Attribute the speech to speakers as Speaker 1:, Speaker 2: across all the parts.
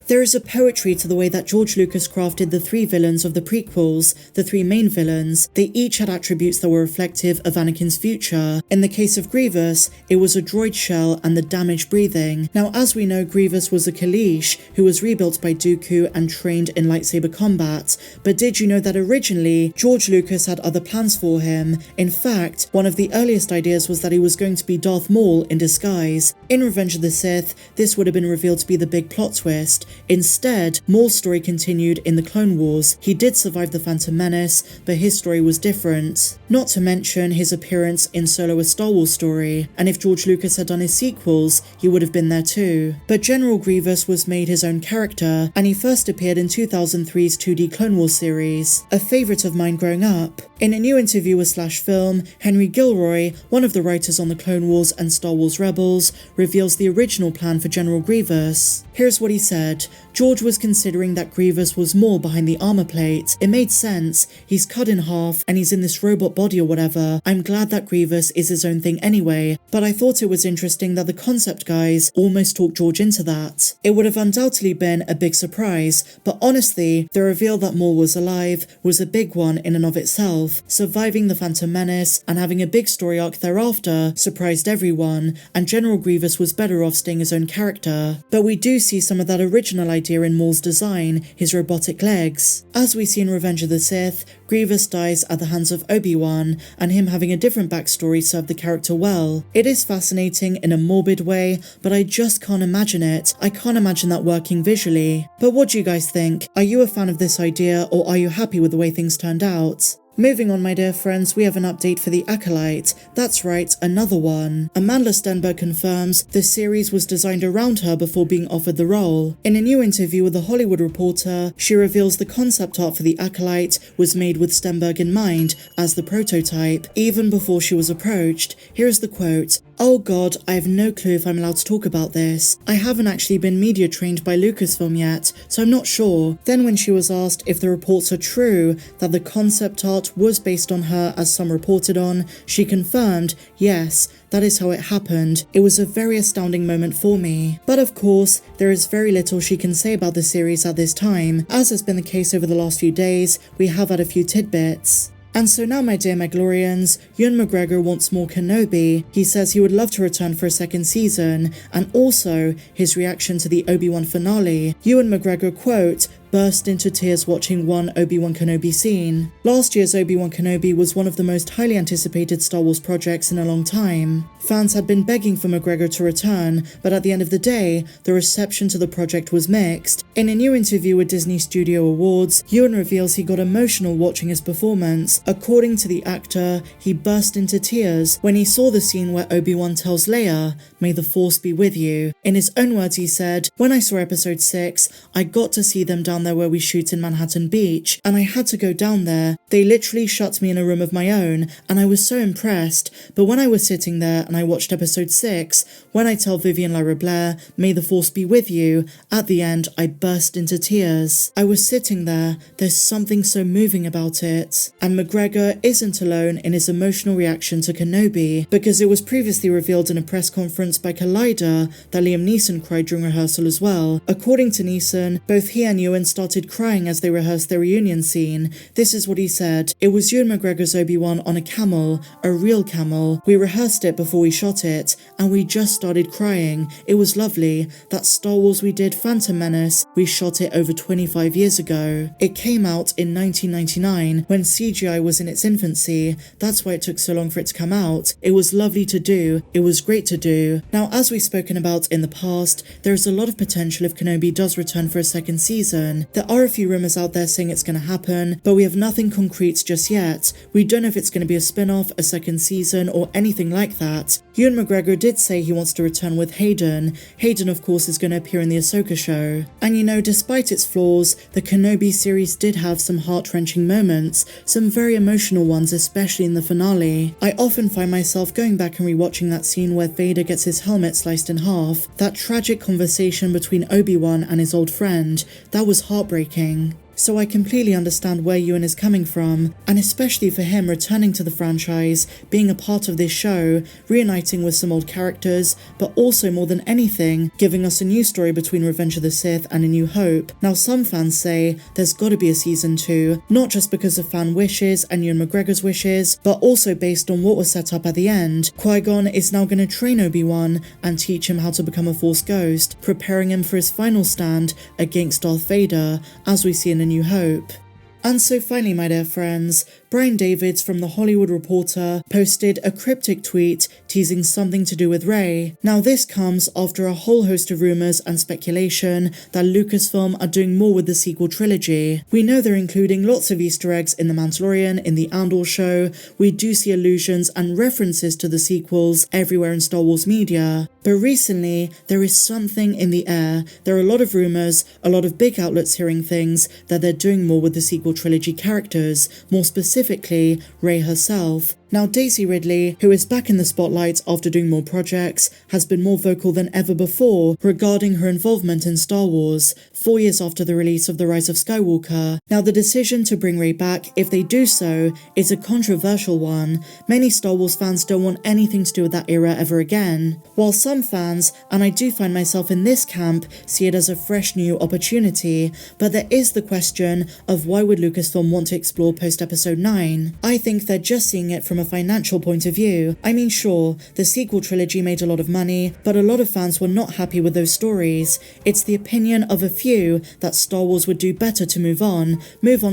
Speaker 1: There is a poetry to the way that George Lucas crafted the three villains of the prequels, the three main villains. They each had attributes that were reflective of Anakin's future. In the case of Grievous, it was a droid shell and the damaged breathing. Now, as we know, Grievous was a Kaleesh who was rebuilt by Dooku and trained in lightsaber combat. But did you know that originally, George Lucas had other plans for him? In fact, one of the earliest ideas was that he was going to be Darth Maul in disguise. In Revenge of the Sith, this would have been revealed to be the big plot twist. Instead, Maul's story continued in the Clone Wars. He did survive the Phantom Menace, but his story was different. Not to mention his appearance in Solo: A Star Wars Story, and if George Lucas had done his sequels, he would have been there too. But General Grievous was made his own character, and he first appeared in 2003's 2D Clone Wars series, a favourite of mine growing up. In a new interview with /Film, Henry Gilroy, one of the writers on the Clone Wars and Star Wars Rebels, reveals the original plan for General Grievous. Here's what he said. George was considering that Grievous was more behind the armor plate. It made sense. He's cut in half and he's in this robot body or whatever. I'm glad that Grievous is his own thing anyway, but I thought it was interesting that the concept guys almost talked George into that. It would have undoubtedly been a big surprise, but honestly, the reveal that Maul was alive was a big one in and of itself. Surviving the Phantom Menace and having a big story arc thereafter surprised everyone, and General Grievous was better off staying his own character. But we do see some of that original idea in Maul's design, his robotic legs. As we see in Revenge of the Sith, Grievous dies at the hands of Obi-Wan, and him having a different backstory served the character well. It is fascinating in a morbid way, but I just can't imagine it. I can't imagine that working visually. But what do you guys think? Are you a fan of this idea, or are you happy with the way things turned out? Moving on, my dear friends, we have an update for the Acolyte. That's right, another one. Amanda Stenberg confirms the series was designed around her before being offered the role. In a new interview with The Hollywood Reporter, she reveals the concept art for the Acolyte was made with Stenberg in mind as the prototype, even before she was approached. Here's the quote. "Oh god, I have no clue if I'm allowed to talk about this. I haven't actually been media trained by Lucasfilm yet, so I'm not sure." Then when she was asked if the reports are true, that the concept art was based on her as some reported on, she confirmed, yes, that is how it happened. It was a very astounding moment for me. But of course, there is very little she can say about the series at this time. As has been the case over the last few days, we have had a few tidbits. And so now, my dear Mandalorians, Ewan McGregor wants more Kenobi. He says he would love to return for a second season, and also his reaction to the Obi-Wan finale. Ewan McGregor, quote, burst into tears watching one Obi-Wan Kenobi scene. Last year's Obi-Wan Kenobi was one of the most highly anticipated Star Wars projects in a long time. Fans had been begging for McGregor to return, but at the end of the day, the reception to the project was mixed. In a new interview with Disney Studio Awards, Ewan reveals he got emotional watching his performance. According to the actor, he burst into tears when he saw the scene where Obi-Wan tells Leia, "May the Force be with you." In his own words, he said, "When I saw episode 6, I got to see them down there where we shoot in Manhattan Beach, and I had to go down there. They literally shut me in a room of my own, and I was so impressed. But when I was sitting there and I watched episode 6, when I tell Vivian Lyra Blair, 'May the Force be with you,' at the end I burst into tears. I was sitting there, there's something so moving about it." And McGregor isn't alone in his emotional reaction to Kenobi, because it was previously revealed in a press conference by Collider that Liam Neeson cried during rehearsal as well. According to Neeson, both he and Ewan started crying as they rehearsed their reunion scene. This is what he said. "It was Ewan McGregor's Obi-Wan on a camel, a real camel. We rehearsed it before we shot it, and we just started crying. It was lovely. That Star Wars we did, Phantom Menace, we shot it over 25 years ago. It came out in 1999, when CGI was in its infancy. That's why it took so long for it to come out. It was lovely to do. It was great to do." Now, as we've spoken about in the past, there is a lot of potential if Kenobi does return for a second season. There are a few rumours out there saying it's going to happen, but we have nothing concrete just yet. We don't know if it's going to be a spin-off, a second season, or anything like that. Ewan McGregor did say he wants to return with Hayden. Hayden, of course, is going to appear in the Ahsoka show. And you know, despite its flaws, the Kenobi series did have some heart-wrenching moments, some very emotional ones, especially in the finale. I often find myself going back and rewatching that scene where Vader gets his helmet sliced in half. That tragic conversation between Obi-Wan and his old friend, that was heartbreaking. So I completely understand where Ewan is coming from, and especially for him returning to the franchise, being a part of this show, reuniting with some old characters, but also more than anything, giving us a new story between Revenge of the Sith and A New Hope. Now some fans say there's gotta be a season 2, not just because of fan wishes and Ewan McGregor's wishes, but also based on what was set up at the end. Qui-Gon is now gonna train Obi-Wan and teach him how to become a Force ghost, preparing him for his final stand against Darth Vader, as we see in A New Hope. And so finally, my dear friends, Brian Davids from The Hollywood Reporter posted a cryptic tweet teasing something to do with Rey. Now this comes after a whole host of rumours and speculation that Lucasfilm are doing more with the sequel trilogy. We know they're including lots of Easter eggs in The Mandalorian, in the Andor show. We do see allusions and references to the sequels everywhere in Star Wars media. But recently, there is something in the air. There are a lot of rumours, a lot of big outlets hearing things, that they're doing more with the sequel trilogy characters, more specifically, Rey herself. Now Daisy Ridley, who is back in the spotlight after doing more projects, has been more vocal than ever before regarding her involvement in Star Wars, 4 years after the release of The Rise of Skywalker. Now the decision to bring Rey back, if they do so, is a controversial one. Many Star Wars fans don't want anything to do with that era ever again, while some fans, and I do find myself in this camp, see it as a fresh new opportunity. But there is the question of why would Lucasfilm want to explore post-episode 9? I think they're just seeing it from a financial point of view. I mean, sure, the sequel trilogy made a lot of money, but a lot of fans were not happy with those stories. It's the opinion of a few that Star Wars would do better to move on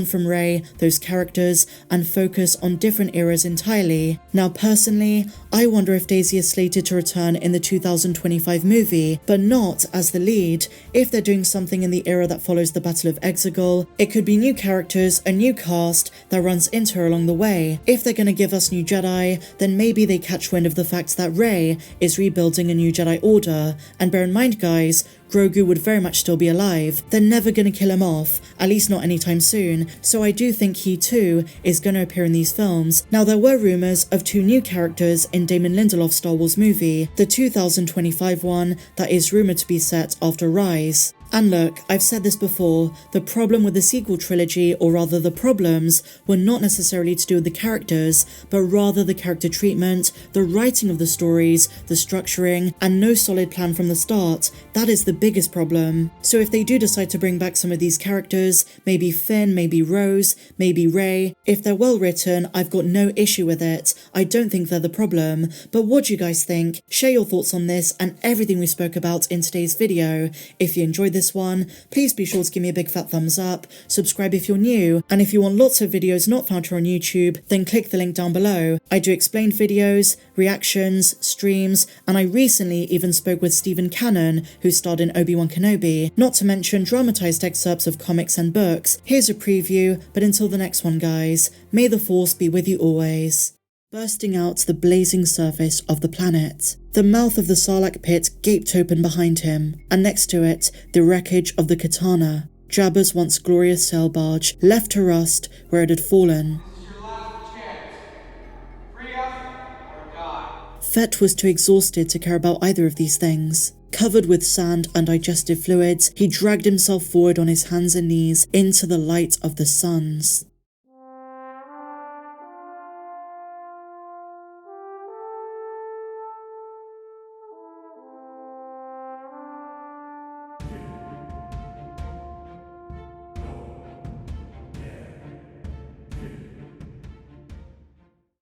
Speaker 1: from Rey, those characters, and focus on different eras entirely. Now personally, I wonder if Daisy is slated to return in the 2025 movie, but not as the lead. If they're doing something in the era that follows the Battle of Exegol, it could be new characters, a new cast that runs into her along the way. If they're gonna give us new Jedi, then maybe they catch wind of the fact that Rey is rebuilding a new Jedi Order. And bear in mind, guys, Grogu would very much still be alive. They're never gonna kill him off, at least not anytime soon, so I do think he too is gonna appear in these films. Now there were rumours of 2 new characters in Damon Lindelof's Star Wars movie, the 2025 one that is rumoured to be set after Rise. And look, I've said this before, the problem with the sequel trilogy, or rather the problems, were not necessarily to do with the characters, but rather the character treatment, the writing of the stories, the structuring, and no solid plan from the start. That is the biggest problem. So if they do decide to bring back some of these characters, maybe Finn, maybe Rose, maybe Rey, if they're well written, I've got no issue with it. I don't think they're the problem. But what do you guys think? Share your thoughts on this and everything we spoke about in today's video. If you enjoyed this one, please be sure to give me a big fat thumbs up, subscribe if you're new, and if you want lots of videos not found here on YouTube, then click the link down below. I do explained videos, reactions, streams, and I recently even spoke with Stephen Cannon, who starred in Obi-Wan Kenobi, not to mention dramatized excerpts of comics and books. Here's a preview, but until the next one, guys, may the Force be with you always. Bursting out the blazing surface of the planet. The mouth of the Sarlacc pit gaped open behind him, and next to it, the wreckage of the Katana, Jabba's once glorious sail barge, left to rust where it had fallen.
Speaker 2: This is your last chance. Free us or die.
Speaker 1: Fett was too exhausted to care about either of these things. Covered with sand and digestive fluids, he dragged himself forward on his hands and knees into the light of the suns.